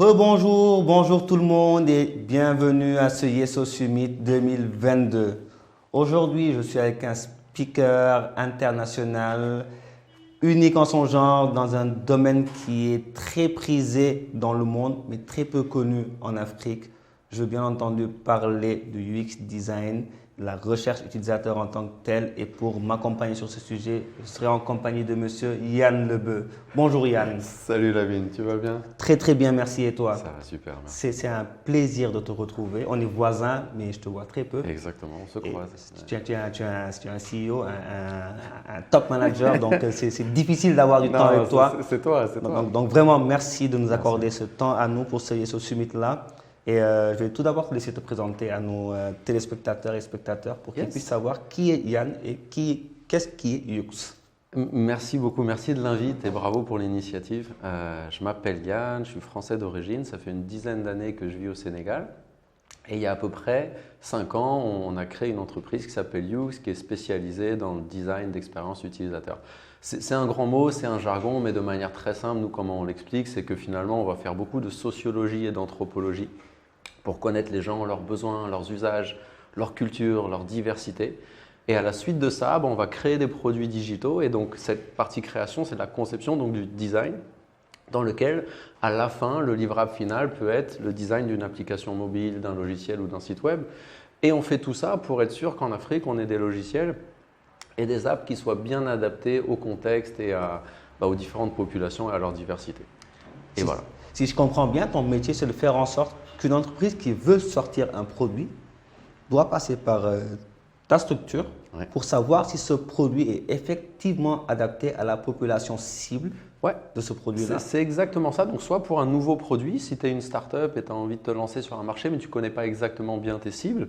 Rebonjour, bonjour tout le monde et bienvenue à ce Yeso Summit 2022. Aujourd'hui, je suis avec un speaker international, unique en son genre, dans un domaine qui est très prisé dans le monde, mais très peu connu en Afrique. Je veux bien entendu parler de UX design, de la recherche utilisateur en tant que telle. Et pour m'accompagner sur ce sujet, je serai en compagnie de monsieur Yann Lebeu. Bonjour Yann. Salut Lavine, tu vas bien? Très très bien, merci. Et toi? Ça va super, merci. C'est un plaisir de te retrouver. On est voisins, mais je te vois très peu. Exactement, on se croise. Tu es un CEO, un top manager, donc c'est difficile d'avoir du temps avec toi. C'est toi, c'est toi. Donc vraiment, merci de nous accorder ce temps à nous pour ce summit-là. Et je vais tout d'abord te laisser te présenter à nos téléspectateurs et spectateurs pour qu'ils puissent savoir qui est Yann et qu'est-ce qui est UX. Merci beaucoup, merci de l'invite et bravo pour l'initiative. Je m'appelle Yann, je suis français d'origine, ça fait une dizaine d'années que je vis au Sénégal. Et il y a à peu près 5 ans, on a créé une entreprise qui s'appelle UX, qui est spécialisée dans le design d'expérience utilisateur. C'est un grand mot, c'est un jargon, mais de manière très simple, nous, comment on l'explique, c'est que finalement, on va faire beaucoup de sociologie et d'anthropologie pour connaître les gens, leurs besoins, leurs usages, leur culture, leur diversité. Et à la suite de ça, on va créer des produits digitaux. Et donc, cette partie création, c'est la conception donc, du design, dans lequel, à la fin, le livrable final peut être le design d'une application mobile, d'un logiciel ou d'un site web. Et on fait tout ça pour être sûr qu'en Afrique, on ait des logiciels et des apps qui soient bien adaptés au contexte et aux différentes populations et à leur diversité. Et voilà. Si je comprends bien, ton métier, c'est de faire en sorte qu'une entreprise qui veut sortir un produit doit passer par ta structure pour savoir si ce produit est effectivement adapté à la population cible de ce produit-là. C'est exactement ça. Donc, soit pour un nouveau produit, si tu es une start-up et tu as envie de te lancer sur un marché, mais tu ne connais pas exactement bien tes cibles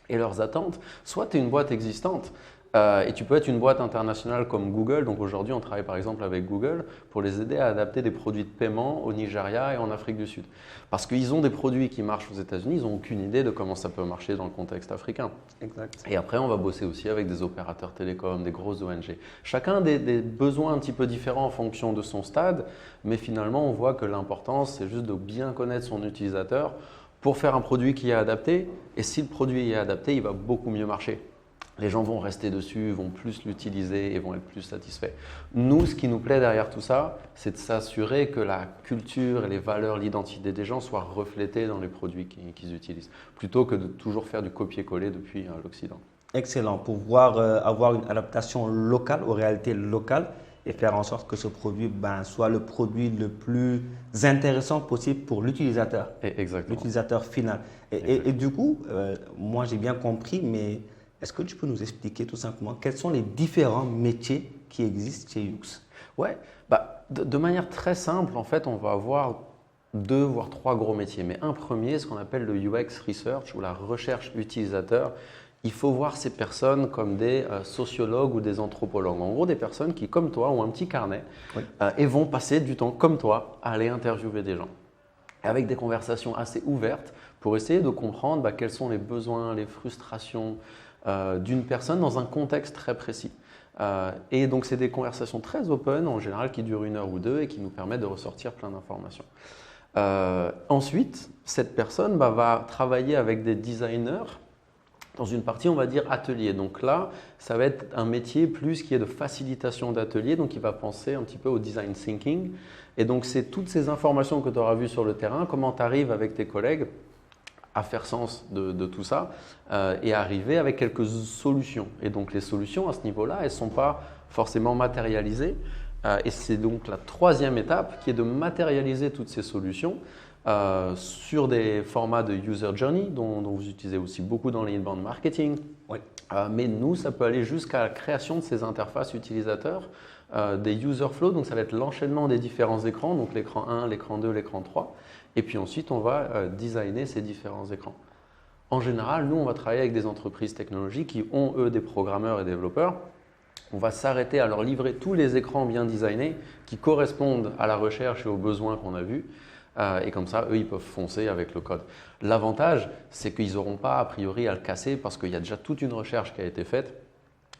et leurs attentes, soit tu es une boîte existante. Et tu peux être une boîte internationale comme Google. Donc aujourd'hui, on travaille par exemple avec Google pour les aider à adapter des produits de paiement au Nigeria et en Afrique du Sud. Parce qu'ils ont des produits qui marchent aux États-Unis, ils n'ont aucune idée de comment ça peut marcher dans le contexte africain. Exact. Et après, on va bosser aussi avec des opérateurs télécoms, des grosses ONG. Chacun a des besoins un petit peu différents en fonction de son stade, mais finalement, on voit que l'important, c'est juste de bien connaître son utilisateur pour faire un produit qui est adapté. Et si le produit est adapté, il va beaucoup mieux marcher. Les gens vont rester dessus, vont plus l'utiliser et vont être plus satisfaits. Nous, ce qui nous plaît derrière tout ça, c'est de s'assurer que la culture et les valeurs, l'identité des gens soient reflétées dans les produits qu'ils utilisent, plutôt que de toujours faire du copier-coller depuis l'Occident. Excellent. Pouvoir avoir une adaptation locale aux réalités locales et faire en sorte que ce produit soit le produit le plus intéressant possible pour l'utilisateur. Exactement. L'utilisateur final. Et du coup, moi j'ai bien compris, mais est-ce que tu peux nous expliquer tout simplement quels sont les différents métiers qui existent chez UX? Ouais, de manière très simple, en fait, on va avoir 2 voire 3 gros métiers. Mais un premier, ce qu'on appelle le UX Research ou la recherche utilisateur. Il faut voir ces personnes comme des sociologues ou des anthropologues. En gros, des personnes qui, comme toi, ont un petit carnet et vont passer du temps, comme toi, à aller interviewer des gens. Avec des conversations assez ouvertes pour essayer de comprendre quels sont les besoins, les frustrations, d'une personne dans un contexte très précis. Et donc, c'est des conversations très open, en général, qui durent 1 heure ou 2 et qui nous permettent de ressortir plein d'informations. Ensuite, cette personne va travailler avec des designers dans une partie, on va dire, atelier. Donc là, ça va être un métier plus qui est de facilitation d'atelier, donc il va penser un petit peu au design thinking. Et donc, c'est toutes ces informations que tu auras vues sur le terrain, comment tu arrives avec tes collègues à faire sens de tout ça et arriver avec quelques solutions. Et donc les solutions à ce niveau-là, elles ne sont pas forcément matérialisées. Et c'est donc la 3e étape qui est de matérialiser toutes ces solutions sur des formats de user journey dont vous utilisez aussi beaucoup dans l'inbound marketing. Mais nous, ça peut aller jusqu'à la création de ces interfaces utilisateurs, des user flows. Donc ça va être l'enchaînement des différents écrans, donc l'écran 1, l'écran 2, l'écran 3. Et puis ensuite, on va designer ces différents écrans. En général, nous, on va travailler avec des entreprises technologiques qui ont, eux, des programmeurs et développeurs. On va s'arrêter à leur livrer tous les écrans bien designés qui correspondent à la recherche et aux besoins qu'on a vus. Et comme ça, eux, ils peuvent foncer avec le code. L'avantage, c'est qu'ils n'auront pas a priori à le casser parce qu'il y a déjà toute une recherche qui a été faite.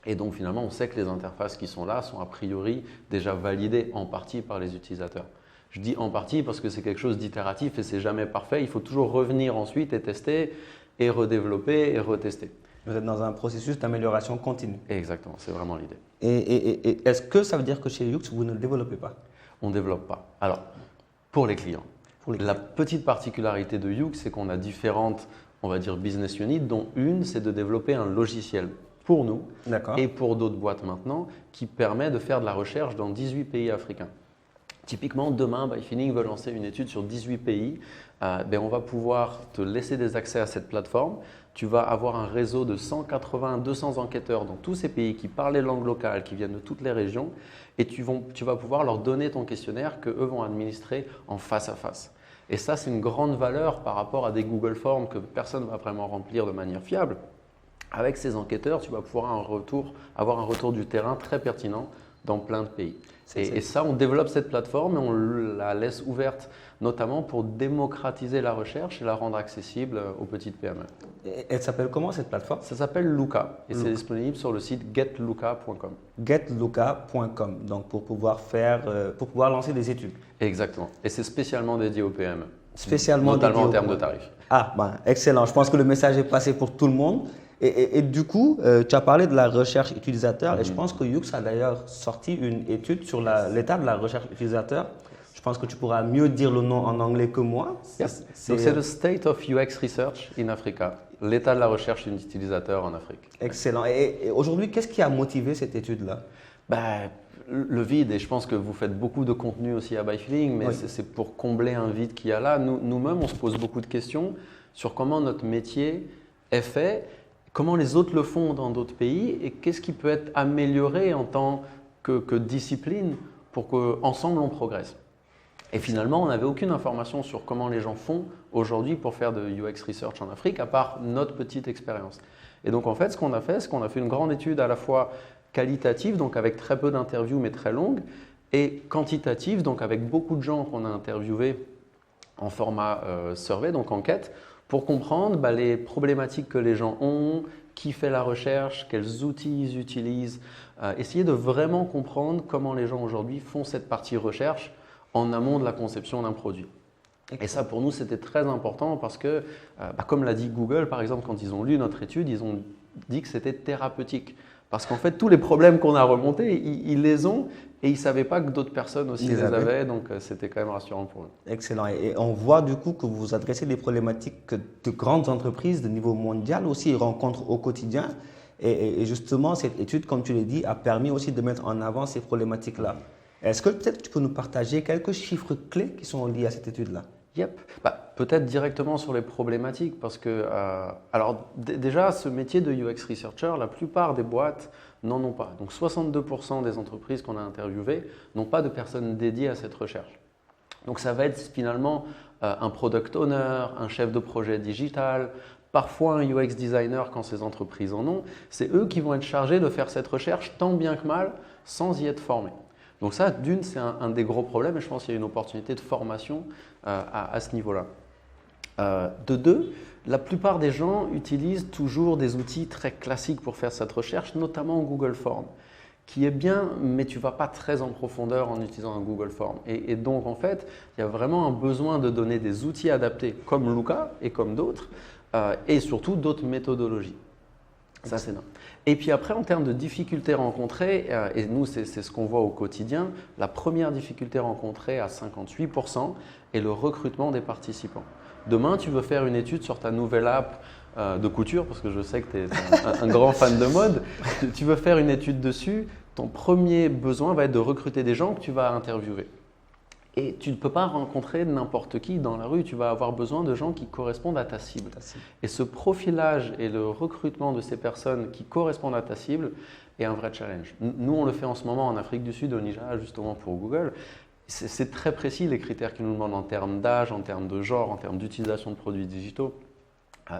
Et donc, finalement, on sait que les interfaces qui sont là sont a priori déjà validées en partie par les utilisateurs. Je dis en partie parce que c'est quelque chose d'itératif et c'est jamais parfait. Il faut toujours revenir ensuite et tester et redévelopper et retester. Vous êtes dans un processus d'amélioration continue. Exactement, c'est vraiment l'idée. Et est-ce que ça veut dire que chez Yux, vous ne développez pas? On ne développe pas. Alors, pour les clients. Pour les La petite particularité de Yux, c'est qu'on a différentes, on va dire, business units, dont une, c'est de développer un logiciel pour nous D'accord. et pour d'autres boîtes maintenant, qui permet de faire de la recherche dans 18 pays africains. Typiquement, demain, Byfeeling veut lancer une étude sur 18 pays. On va pouvoir te laisser des accès à cette plateforme. Tu vas avoir un réseau de 180, 200 enquêteurs dans tous ces pays qui parlent les langues locales, qui viennent de toutes les régions. Et tu vas pouvoir leur donner ton questionnaire qu'eux vont administrer en face à face. Et ça, c'est une grande valeur par rapport à des Google Forms que personne ne va vraiment remplir de manière fiable. Avec ces enquêteurs, tu vas pouvoir avoir un retour du terrain très pertinent dans plein de pays. Et ça, on développe cette plateforme et on la laisse ouverte, notamment pour démocratiser la recherche et la rendre accessible aux petites PME. Et elle s'appelle comment cette plateforme? Ça s'appelle Luca et Luca. c'est disponible sur le site getluca.com. Getluca.com, donc pour pouvoir lancer des études. Exactement. Et c'est spécialement dédié aux PME. Spécialement notamment dédié en aux termes de PME. tarifs. Ah, excellent. Je pense que le message est passé pour tout le monde. Et du coup, tu as parlé de la recherche utilisateur et je pense que Yux a d'ailleurs sorti une étude sur l'état de la recherche utilisateur. Je pense que tu pourras mieux dire le nom en anglais que moi. Yes. Donc c'est le State of UX Research in Africa, l'état de la recherche utilisateur en Afrique. Excellent. Et aujourd'hui, qu'est-ce qui a motivé cette étude-là? Le vide, et je pense que vous faites beaucoup de contenu aussi à Byfeeling, mais Oui. c'est pour combler un vide qu'il y a là. Nous-mêmes, on se pose beaucoup de questions sur comment notre métier est fait, comment les autres le font dans d'autres pays et qu'est-ce qui peut être amélioré en tant que discipline pour qu'ensemble on progresse. Et finalement, on n'avait aucune information sur comment les gens font aujourd'hui pour faire de UX Research en Afrique, à part notre petite expérience. Et donc en fait, ce qu'on a fait, c'est qu'on a fait une grande étude à la fois qualitative, donc avec très peu d'interviews mais très longues, et quantitative, donc avec beaucoup de gens qu'on a interviewés en format survey, donc enquête, pour comprendre les problématiques que les gens ont, qui fait la recherche, quels outils ils utilisent, essayer de vraiment comprendre comment les gens aujourd'hui font cette partie recherche en amont de la conception d'un produit. Et ça, pour nous, c'était très important parce que, comme l'a dit Google, par exemple, quand ils ont lu notre étude, ils ont dit que c'était thérapeutique. Parce qu'en fait, tous les problèmes qu'on a remontés, ils les ont et ils ne savaient pas que d'autres personnes aussi les avaient. Donc, c'était quand même rassurant pour eux. Excellent. Et on voit du coup que vous adressez des problématiques que de grandes entreprises de niveau mondial aussi rencontrent au quotidien. Et justement, cette étude, comme tu l'as dit, a permis aussi de mettre en avant ces problématiques-là. Est-ce que peut-être tu peux nous partager quelques chiffres clés qui sont liés à cette étude-là? Yep. Peut-être directement sur les problématiques parce que, déjà, ce métier de UX Researcher, la plupart des boîtes n'en ont pas. Donc 62% des entreprises qu'on a interviewées n'ont pas de personnes dédiées à cette recherche. Donc ça va être finalement un product owner, un chef de projet digital, parfois un UX designer quand ces entreprises en ont. C'est eux qui vont être chargés de faire cette recherche tant bien que mal sans y être formés. Donc ça, d'une, c'est un des gros problèmes et je pense qu'il y a une opportunité de formation à ce niveau-là. De deux, la plupart des gens utilisent toujours des outils très classiques pour faire cette recherche, notamment Google Forms, qui est bien, mais tu ne vas pas très en profondeur en utilisant un Google Forms. Et donc, en fait, il y a vraiment un besoin de donner des outils adaptés comme Luca et comme d'autres, et surtout d'autres méthodologies. Ça, c'est non. Et puis après, en termes de difficultés rencontrées, et nous, c'est ce qu'on voit au quotidien, la première difficulté rencontrée à 58% est le recrutement des participants. Demain, tu veux faire une étude sur ta nouvelle app de couture, parce que je sais que tu es un grand fan de mode, tu veux faire une étude dessus, ton premier besoin va être de recruter des gens que tu vas interviewer. Et tu ne peux pas rencontrer n'importe qui dans la rue, tu vas avoir besoin de gens qui correspondent à ta cible. Et ce profilage et le recrutement de ces personnes qui correspondent à ta cible est un vrai challenge. Nous, on le fait en ce moment en Afrique du Sud, au Nigeria, justement pour Google. C'est très précis les critères qu'ils nous demandent en termes d'âge, en termes de genre, en termes d'utilisation de produits digitaux.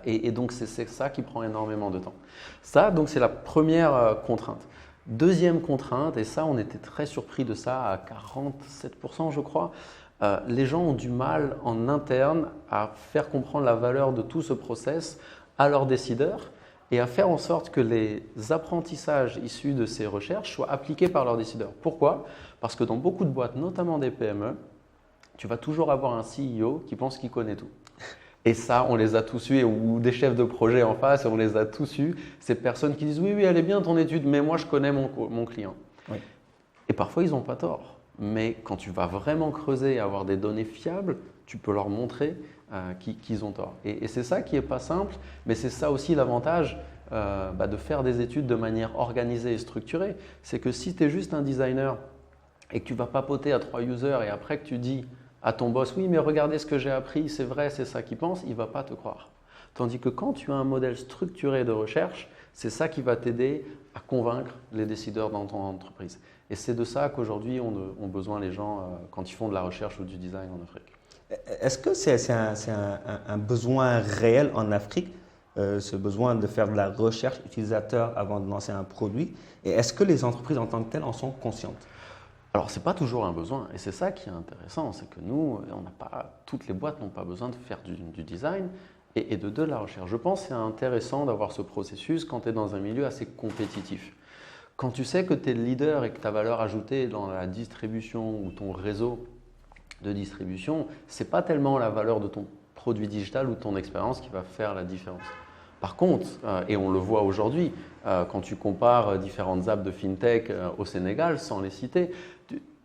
Et donc, c'est ça qui prend énormément de temps. Ça, donc, c'est la première contrainte. Deuxième contrainte, et ça on était très surpris de ça à 47% je crois, les gens ont du mal en interne à faire comprendre la valeur de tout ce process à leurs décideurs et à faire en sorte que les apprentissages issus de ces recherches soient appliqués par leurs décideurs. Pourquoi? Parce que dans beaucoup de boîtes, notamment des PME, tu vas toujours avoir un CEO qui pense qu'il connaît tout. Et ça, on les a tous eus, ou des chefs de projet en face, on les a tous eus. Ces personnes qui disent oui, oui, elle est bien ton étude, mais moi je connais mon client. Oui. Et parfois, ils n'ont pas tort. Mais quand tu vas vraiment creuser et avoir des données fiables, tu peux leur montrer qu'ils ont tort. Et c'est ça qui n'est pas simple, mais c'est ça aussi l'avantage de faire des études de manière organisée et structurée. C'est que si tu es juste un designer et que tu vas papoter à 3 users et après que tu dis à ton boss, oui, mais regardez ce que j'ai appris, c'est vrai, c'est ça qu'il pense, il ne va pas te croire. Tandis que quand tu as un modèle structuré de recherche, c'est ça qui va t'aider à convaincre les décideurs dans ton entreprise. Et c'est de ça qu'aujourd'hui ont besoin les gens quand ils font de la recherche ou du design en Afrique. Est-ce que c'est un besoin réel en Afrique, ce besoin de faire de la recherche utilisateur avant de lancer un produit? Et est-ce que les entreprises en tant que telles en sont conscientes? Alors, ce n'est pas toujours un besoin, et c'est ça qui est intéressant, c'est que nous, toutes les boîtes n'ont pas besoin de faire du design et de la recherche. Je pense que c'est intéressant d'avoir ce processus quand tu es dans un milieu assez compétitif. Quand tu sais que tu es le leader et que ta valeur ajoutée dans la distribution ou ton réseau de distribution, ce n'est pas tellement la valeur de ton produit digital ou de ton expérience qui va faire la différence. Par contre, et on le voit aujourd'hui, quand tu compares différentes apps de fintech au Sénégal, sans les citer,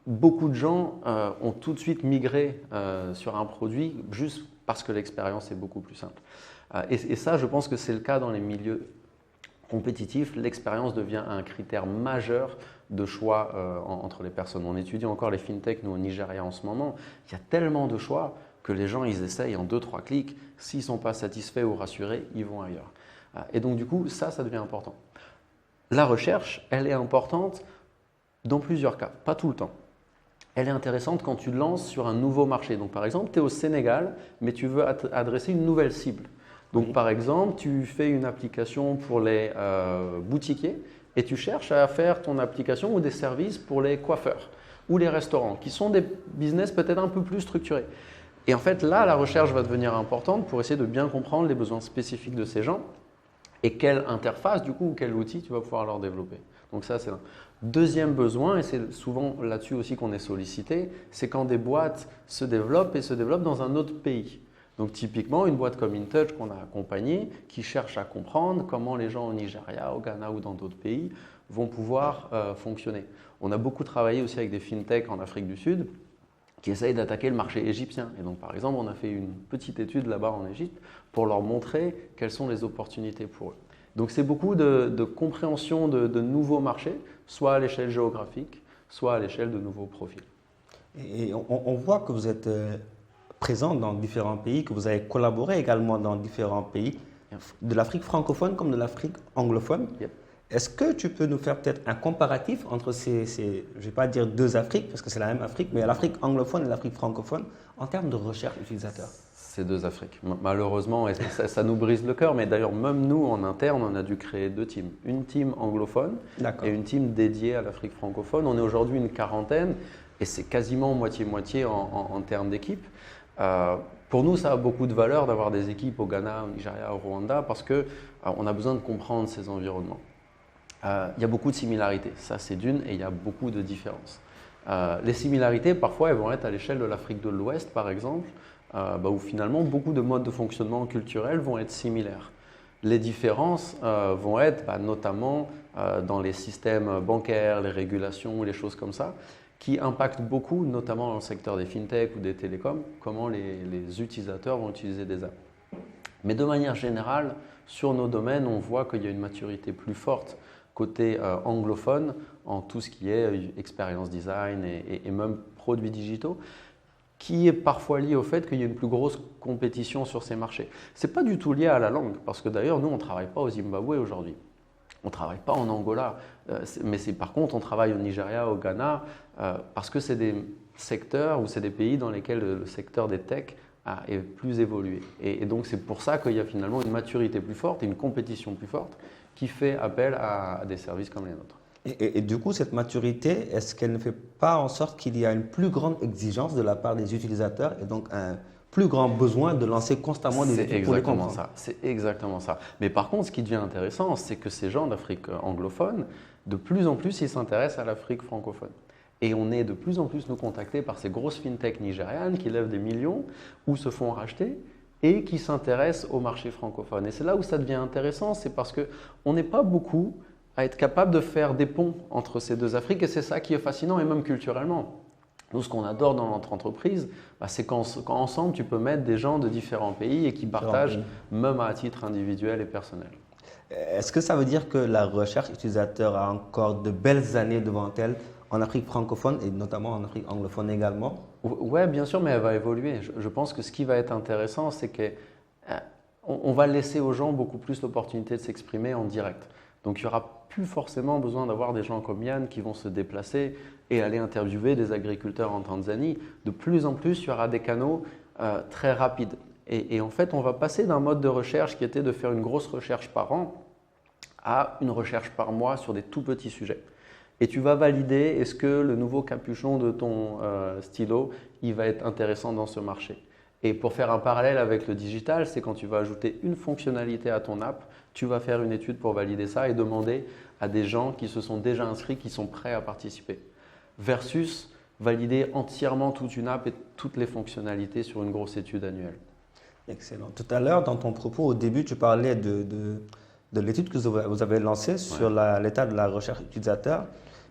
beaucoup de gens ont tout de suite migré sur un produit juste parce que l'expérience est beaucoup plus simple. Et ça, je pense que c'est le cas dans les milieux compétitifs. L'expérience devient un critère majeur de choix entre les personnes. On étudie encore les fintech, nous au Nigeria en ce moment. Il y a tellement de choix que les gens, ils essayent en 2-3 clics. S'ils ne sont pas satisfaits ou rassurés, ils vont ailleurs. Et donc, du coup, ça devient important. La recherche, elle est importante dans plusieurs cas, pas tout le temps. Elle est intéressante quand tu lances sur un nouveau marché. Donc, par exemple, tu es au Sénégal, mais tu veux adresser une nouvelle cible. Donc, par exemple, tu fais une application pour les boutiquiers et tu cherches à faire ton application ou des services pour les coiffeurs ou les restaurants, qui sont des business peut-être un peu plus structurés. Et en fait, là, la recherche va devenir importante pour essayer de bien comprendre les besoins spécifiques de ces gens et quelle interface, du coup, ou quel outil tu vas pouvoir leur développer. Donc ça, c'est un deuxième besoin, et c'est souvent là-dessus aussi qu'on est sollicité, c'est quand des boîtes se développent dans un autre pays. Donc typiquement, une boîte comme InTouch qu'on a accompagnée, qui cherche à comprendre comment les gens au Nigeria, au Ghana ou dans d'autres pays vont pouvoir fonctionner. On a beaucoup travaillé aussi avec des fintech en Afrique du Sud, qui essayent d'attaquer le marché égyptien. Et donc, par exemple, on a fait une petite étude là-bas en Égypte pour leur montrer quelles sont les opportunités pour eux. Donc, c'est beaucoup de compréhension de nouveaux marchés, soit à l'échelle géographique, soit à l'échelle de nouveaux profils. Et on voit que vous êtes présent dans différents pays, que vous avez collaboré également dans différents pays, de l'Afrique francophone comme de l'Afrique anglophone. Yep. Est-ce que tu peux nous faire peut-être un comparatif entre ces je ne vais pas dire deux Afriques, parce que c'est la même Afrique, mais l'Afrique anglophone et l'Afrique francophone, en termes de recherche utilisateur? C'est deux Afriques. Malheureusement, et ça nous brise le cœur, mais d'ailleurs, même nous, en interne, on a dû créer deux teams. Une team anglophone et une team dédiée à l'Afrique francophone. On est aujourd'hui une quarantaine et c'est quasiment moitié-moitié en termes d'équipe. Pour nous, ça a beaucoup de valeur d'avoir des équipes au Ghana, au Nigeria, au Rwanda, parce qu'on a besoin de comprendre ces environnements. Il y a beaucoup de similarités, ça c'est d'une, et il y a beaucoup de différences. Les similarités, parfois, elles vont être à l'échelle de l'Afrique de l'Ouest, par exemple, où finalement beaucoup de modes de fonctionnement culturels vont être similaires. Les différences vont être notamment dans les systèmes bancaires, les régulations, les choses comme ça, qui impactent beaucoup, notamment dans le secteur des fintech ou des télécoms, comment les utilisateurs vont utiliser des apps. Mais de manière générale, sur nos domaines, on voit qu'il y a une maturité plus forte côté anglophone en tout ce qui est expérience design et même produits digitaux, qui est parfois lié au fait qu'il y a une plus grosse compétition sur ces marchés. Ce n'est pas du tout lié à la langue, parce que d'ailleurs, nous, on ne travaille pas au Zimbabwe aujourd'hui. On ne travaille pas en Angola, mais par contre, on travaille au Nigeria, au Ghana, parce que c'est des secteurs ou c'est des pays dans lesquels le secteur des tech est plus évolué. Et donc, c'est pour ça qu'il y a finalement une maturité plus forte et une compétition plus forte qui fait appel à des services comme les nôtres. Et du coup, cette maturité, est-ce qu'elle ne fait pas en sorte qu'il y a une plus grande exigence de la part des utilisateurs et donc un plus grand besoin de lancer constamment des études pour les comprendre? C'est exactement ça. Mais par contre, ce qui devient intéressant, c'est que ces gens d'Afrique anglophone, de plus en plus, ils s'intéressent à l'Afrique francophone. Et on est de plus en plus nous contactés par ces grosses fintechs nigérianes qui lèvent des millions ou se font racheter et qui s'intéressent au marché francophone. Et c'est là où ça devient intéressant, c'est parce qu'on n'est pas beaucoup à être capable de faire des ponts entre ces deux Afriques et c'est ça qui est fascinant et même culturellement. Nous, ce qu'on adore dans notre entreprise, c'est quand ensemble, tu peux mettre des gens de différents pays et qui partagent, même à titre individuel et personnel. Est-ce que ça veut dire que la recherche utilisateur a encore de belles années devant elle en Afrique francophone et notamment en Afrique anglophone également? Oui, bien sûr, mais elle va évoluer. Je pense que ce qui va être intéressant, c'est qu'on va laisser aux gens beaucoup plus l'opportunité de s'exprimer en direct. Donc, il n'y aura plus forcément besoin d'avoir des gens comme Yann qui vont se déplacer et aller interviewer des agriculteurs en Tanzanie. De plus en plus, il y aura des canaux très rapides. Et en fait, on va passer d'un mode de recherche qui était de faire une grosse recherche par an à une recherche par mois sur des tout petits sujets. Et tu vas valider est-ce que le nouveau capuchon de ton stylo, il va être intéressant dans ce marché. Et pour faire un parallèle avec le digital, c'est quand tu vas ajouter une fonctionnalité à ton app, tu vas faire une étude pour valider ça et demander à des gens qui se sont déjà inscrits, qui sont prêts à participer. Versus valider entièrement toute une app et toutes les fonctionnalités sur une grosse étude annuelle. Excellent. Tout à l'heure, dans ton propos, au début, tu parlais de l'étude que vous avez lancée sur l'état de la recherche utilisateur.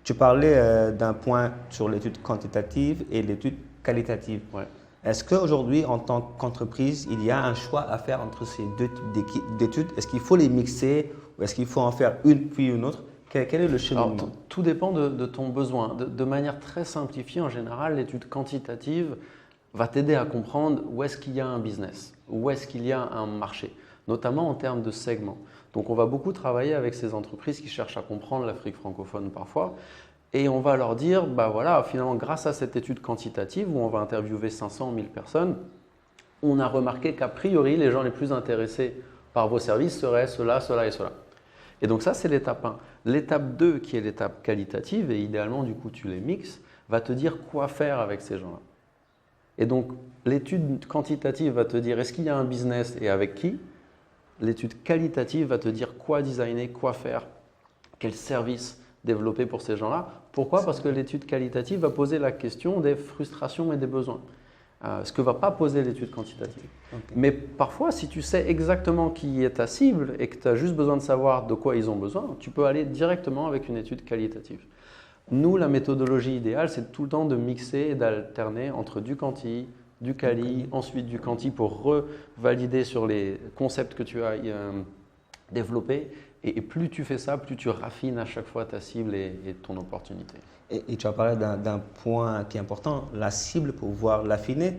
Tu parlais d'un point sur l'étude quantitative et l'étude qualitative. Ouais. Est-ce qu'aujourd'hui, en tant qu'entreprise, il y a un choix à faire entre ces deux types d'études? Est-ce qu'il faut les mixer ou est-ce qu'il faut en faire une puis une autre? Quel est le cheminement? Tout dépend de ton besoin. De manière très simplifiée, en général, l'étude quantitative va t'aider à comprendre où est-ce qu'il y a un business, où est-ce qu'il y a un marché, notamment en termes de segments. Donc, on va beaucoup travailler avec ces entreprises qui cherchent à comprendre l'Afrique francophone parfois. Et on va leur dire, voilà, finalement, grâce à cette étude quantitative où on va interviewer 500 000 personnes, on a remarqué qu'a priori, les gens les plus intéressés par vos services seraient cela, cela et cela. Et donc ça, c'est l'étape 1. L'étape 2, qui est l'étape qualitative, et idéalement, du coup, tu les mixes, va te dire quoi faire avec ces gens-là. Et donc, l'étude quantitative va te dire est-ce qu'il y a un business et avec qui? L'étude qualitative va te dire quoi designer, quoi faire, quel service développer pour ces gens-là. Pourquoi? Parce que l'étude qualitative va poser la question des frustrations et des besoins. Ce que ne va pas poser l'étude quantitative. Okay. Mais parfois, si tu sais exactement qui est ta cible et que tu as juste besoin de savoir de quoi ils ont besoin, tu peux aller directement avec une étude qualitative. Nous, la méthodologie idéale, c'est tout le temps de mixer et d'alterner entre du quanti, du quali, ensuite du quanti pour revalider sur les concepts que tu as développés. Et plus tu fais ça, plus tu raffines à chaque fois ta cible et ton opportunité. Et tu as parlé d'un point qui est important, la cible pour pouvoir l'affiner.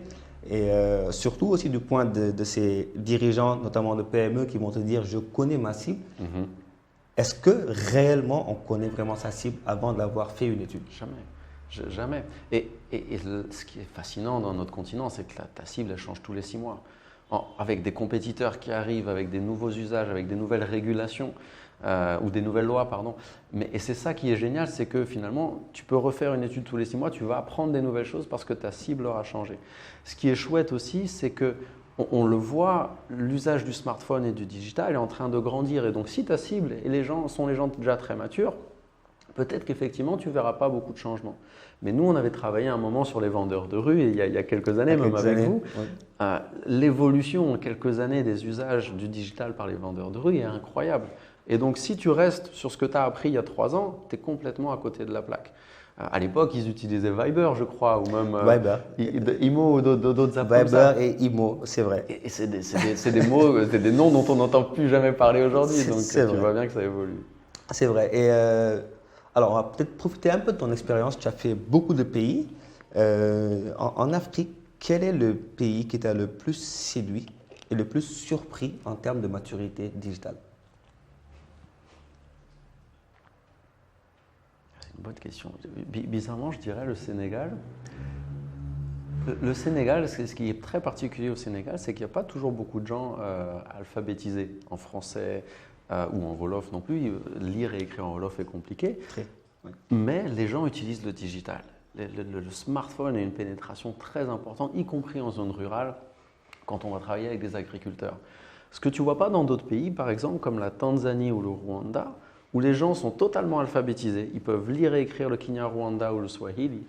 Et surtout aussi du point de ces dirigeants, notamment de PME, qui vont te dire « je connais ma cible ». Est-ce que réellement on connaît vraiment sa cible avant d'avoir fait une étude? Jamais. Jamais. Et ce qui est fascinant dans notre continent, c'est que ta cible, elle change tous les 6 mois. Avec des compétiteurs qui arrivent, avec des nouveaux usages, avec des nouvelles régulations ou des nouvelles lois, pardon. Et c'est ça qui est génial, c'est que finalement, tu peux refaire une étude tous les 6 mois, tu vas apprendre des nouvelles choses parce que ta cible aura changé. Ce qui est chouette aussi, c'est qu'on le voit, l'usage du smartphone et du digital est en train de grandir. Et donc, si ta cible et les gens sont les gens déjà très matures, peut-être qu'effectivement, tu ne verras pas beaucoup de changements. Mais nous, on avait travaillé un moment sur les vendeurs de rue, et il y a quelques années, même avec vous. Oui. L'évolution en quelques années des usages du digital par les vendeurs de rue est incroyable. Et donc, si tu restes sur ce que tu as appris il y a 3 ans, tu es complètement à côté de la plaque. À l'époque, ils utilisaient Viber, je crois, ou même Imo ou d'autres apps. Viber et Imo, c'est vrai. Et c'est des mots, c'est des noms dont on n'entend plus jamais parler aujourd'hui. Donc, tu vois bien que ça évolue. C'est vrai. Et alors, on va peut-être profiter un peu de ton expérience. Tu as fait beaucoup de pays. En Afrique, quel est le pays qui t'a le plus séduit et le plus surpris en termes de maturité digitale? C'est une bonne question. Bizarrement, je dirais le Sénégal. Le Sénégal, ce qui est très particulier au Sénégal, c'est qu'il n'y a pas toujours beaucoup de gens alphabétisés en français, ou en Wolof non plus. Lire et écrire en Wolof est compliqué. Oui. Mais les gens utilisent le digital. Le smartphone a une pénétration très importante, y compris en zone rurale, quand on va travailler avec des agriculteurs. Ce que tu ne vois pas dans d'autres pays, par exemple, comme la Tanzanie ou le Rwanda, où les gens sont totalement alphabétisés. Ils peuvent lire et écrire le Kinyarwanda ou le Swahili,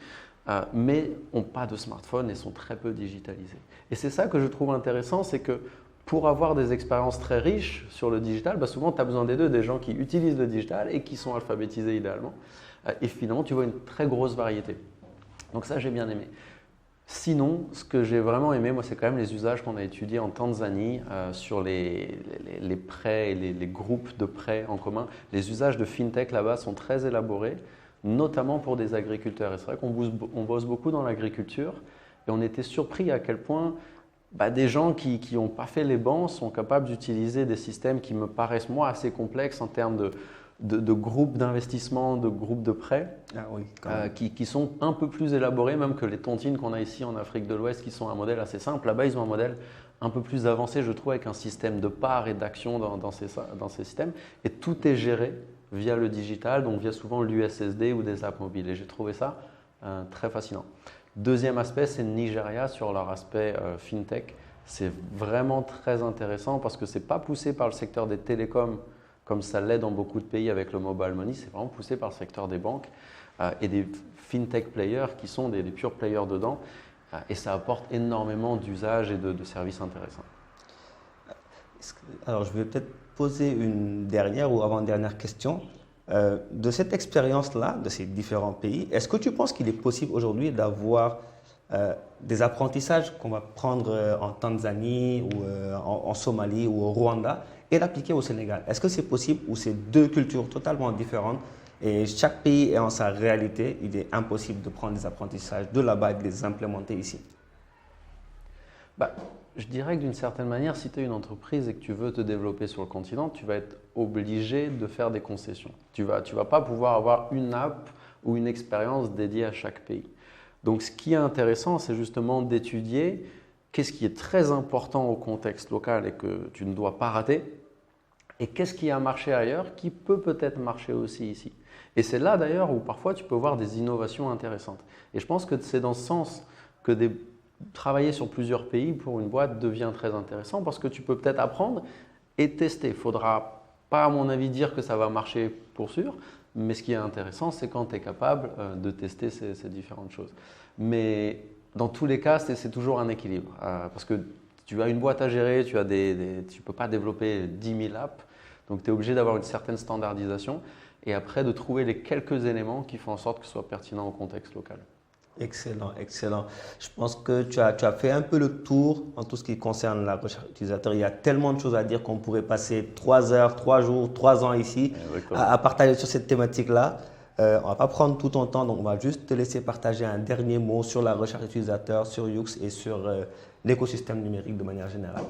mais n'ont pas de smartphone et sont très peu digitalisés. Et c'est ça que je trouve intéressant, c'est que pour avoir des expériences très riches sur le digital, souvent tu as besoin des deux, des gens qui utilisent le digital et qui sont alphabétisés idéalement. Et finalement, tu vois une très grosse variété. Donc ça, j'ai bien aimé. Sinon, ce que j'ai vraiment aimé, moi, c'est quand même les usages qu'on a étudiés en Tanzanie sur les prêts et les groupes de prêts en commun. Les usages de FinTech là-bas sont très élaborés, notamment pour des agriculteurs. Et c'est vrai qu'on bosse beaucoup dans l'agriculture et on était surpris à quel point des gens qui n'ont pas fait les bancs sont capables d'utiliser des systèmes qui me paraissent, moi, assez complexes en termes de groupes d'investissement, de groupes de prêts, qui sont un peu plus élaborés même que les tontines qu'on a ici en Afrique de l'Ouest, qui sont un modèle assez simple. Là-bas, ils ont un modèle un peu plus avancé, je trouve, avec un système de parts et d'actions dans ces systèmes. Et tout est géré via le digital, donc via souvent l'USSD ou des apps mobiles. Et j'ai trouvé ça très fascinant. Deuxième aspect, c'est le Nigeria sur leur aspect FinTech. C'est vraiment très intéressant parce que ce n'est pas poussé par le secteur des télécoms comme ça l'est dans beaucoup de pays avec le mobile money, c'est vraiment poussé par le secteur des banques et des FinTech players qui sont des pure players dedans. Et ça apporte énormément d'usages et de services intéressants. Alors, je vais peut-être poser une dernière ou avant-dernière question. De cette expérience-là, de ces différents pays, est-ce que tu penses qu'il est possible aujourd'hui d'avoir des apprentissages qu'on va prendre en Tanzanie ou en Somalie ou au Rwanda et l'appliquer au Sénégal? Est-ce que c'est possible ou c'est deux cultures totalement différentes et chaque pays ayant sa réalité, il est impossible de prendre des apprentissages de là-bas et de les implémenter ici? Je dirais que d'une certaine manière, si tu es une entreprise et que tu veux te développer sur le continent, tu vas être obligé de faire des concessions. Tu vas pas pouvoir avoir une app ou une expérience dédiée à chaque pays. Donc ce qui est intéressant, c'est justement d'étudier qu'est-ce qui est très important au contexte local et que tu ne dois pas rater, et qu'est-ce qui a marché ailleurs qui peut peut-être marcher aussi ici. Et c'est là d'ailleurs où parfois tu peux voir des innovations intéressantes. Et je pense que c'est dans ce sens que travailler sur plusieurs pays pour une boîte devient très intéressant parce que tu peux peut-être apprendre et tester. Il ne faudra pas, à mon avis, dire que ça va marcher pour sûr, mais ce qui est intéressant, c'est quand tu es capable de tester ces différentes choses. Mais dans tous les cas, c'est toujours un équilibre parce que tu as une boîte à gérer, tu ne peux pas développer 10 000 apps, donc tu es obligé d'avoir une certaine standardisation et après de trouver les quelques éléments qui font en sorte que ce soit pertinent au contexte local. Excellent, excellent. Je pense que tu as fait un peu le tour en tout ce qui concerne la recherche utilisateur. Il y a tellement de choses à dire qu'on pourrait passer 3 heures, 3 jours, 3 ans ici à partager sur cette thématique-là. On ne va pas prendre tout ton temps, donc on va juste te laisser partager un dernier mot sur la recherche utilisateur, sur Yux et sur l'écosystème numérique de manière générale.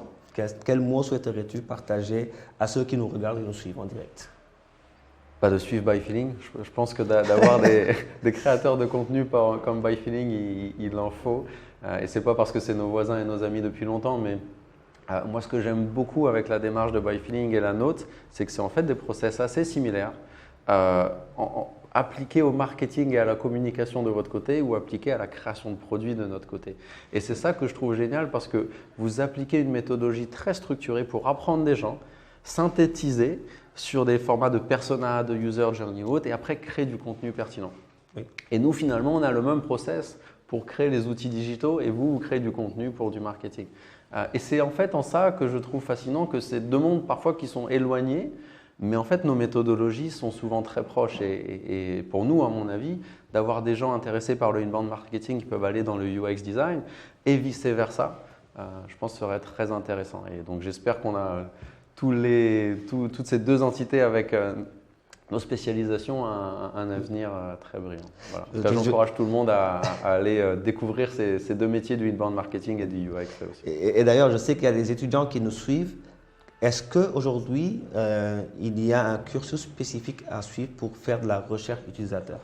Quel mot souhaiterais-tu partager à ceux qui nous regardent et nous suivent en direct? De suivre ByFeeling. Je pense que d'avoir des créateurs de contenu comme ByFeeling, il en faut. Et ce n'est pas parce que c'est nos voisins et nos amis depuis longtemps, mais moi, ce que j'aime beaucoup avec la démarche de ByFeeling et la nôtre, c'est que c'est en fait des process assez similaires, appliqués au marketing et à la communication de votre côté ou appliqués à la création de produits de notre côté. Et c'est ça que je trouve génial parce que vous appliquez une méthodologie très structurée pour apprendre des gens, synthétiser sur des formats de persona, de user journey ou autre, et après créer du contenu pertinent. Oui. Et nous, finalement, on a le même process pour créer les outils digitaux et vous créez du contenu pour du marketing. Et c'est en fait en ça que je trouve fascinant que c'est deux mondes parfois qui sont éloignés, mais en fait nos méthodologies sont souvent très proches. Et pour nous, à mon avis, d'avoir des gens intéressés par le inbound marketing qui peuvent aller dans le UX design et vice-versa, je pense que ce serait très intéressant. Et donc j'espère qu'on a toutes ces deux entités avec nos spécialisations un avenir très brillant. Voilà. J'encourage tout le monde à aller découvrir ces deux métiers du inbound marketing et du UX aussi. Et d'ailleurs, je sais qu'il y a des étudiants qui nous suivent. Est-ce qu'aujourd'hui, il y a un cursus spécifique à suivre pour faire de la recherche utilisateur?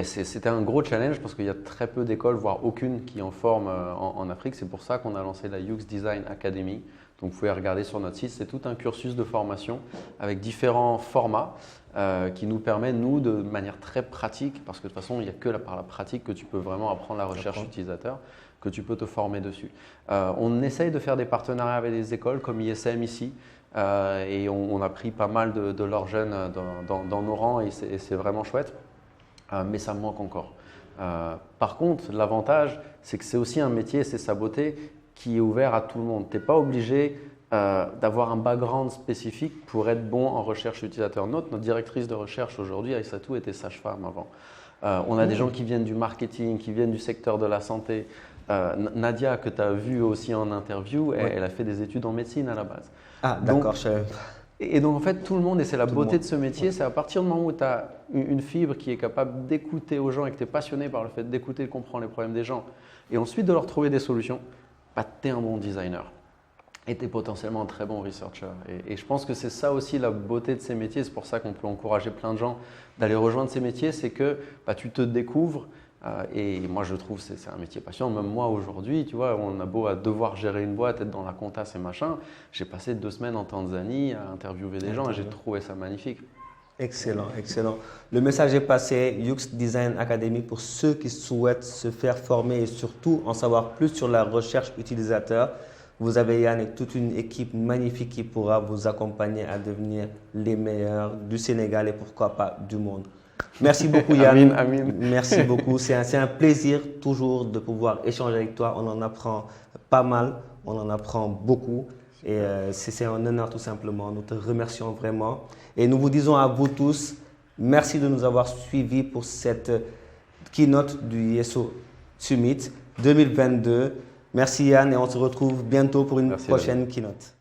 C'était un gros challenge parce qu'il y a très peu d'écoles, voire aucune, qui en forment en Afrique. C'est pour ça qu'on a lancé la UX Design Academy. Donc vous pouvez regarder sur notre site, c'est tout un cursus de formation avec différents formats qui nous permet, nous, de manière très pratique, parce que de toute façon, il n'y a que par la pratique que tu peux vraiment apprendre la recherche utilisateur, que tu peux te former dessus. On essaye de faire des partenariats avec des écoles comme ISM ici, et on a pris pas mal de leurs jeunes dans nos rangs et c'est vraiment chouette, mais ça me manque encore. Par contre, l'avantage, c'est que c'est aussi un métier, c'est sa beauté, qui est ouvert à tout le monde. Tu n'es pas obligé d'avoir un background spécifique pour être bon en recherche utilisateur. Notre directrice de recherche aujourd'hui, Aïssatou, était sage-femme avant. On a des gens qui viennent du marketing, qui viennent du secteur de la santé. Nadia, que tu as vu aussi en interview, elle a fait des études en médecine à la base. Ah, d'accord, je savais. Et donc en fait, tout le monde, et c'est la beauté monde. de ce métier, c'est à partir du moment où tu as une fibre qui est capable d'écouter aux gens et que tu es passionné par le fait d'écouter et de comprendre les problèmes des gens, et ensuite de leur trouver des solutions, bah, tu es un bon designer. Et tu es potentiellement un très bon researcher. Et je pense que c'est ça aussi la beauté de ces métiers. C'est pour ça qu'on peut encourager plein de gens d'aller rejoindre ces métiers. C'est que bah, tu te découvres. Et moi, je trouve que c'est un métier passionnant. Même moi, aujourd'hui, tu vois, on a beau à devoir gérer une boîte, être dans la compta, ces machins. J'ai passé 2 semaines en Tanzanie à interviewer des gens et j'ai trouvé ça magnifique. Excellent, excellent. Le message est passé. Yux Design Academy pour ceux qui souhaitent se faire former et surtout en savoir plus sur la recherche utilisateur. Vous avez Yann et toute une équipe magnifique qui pourra vous accompagner à devenir les meilleurs du Sénégal et pourquoi pas du monde. Merci beaucoup Yann. Amin. Merci beaucoup. C'est un plaisir toujours de pouvoir échanger avec toi. On en apprend pas mal, on en apprend beaucoup. Et c'est un honneur tout simplement. Nous te remercions vraiment. Et nous vous disons à vous tous, merci de nous avoir suivis pour cette keynote du YESO Summit 2022. Merci Yann et on se retrouve bientôt pour une prochaine keynote.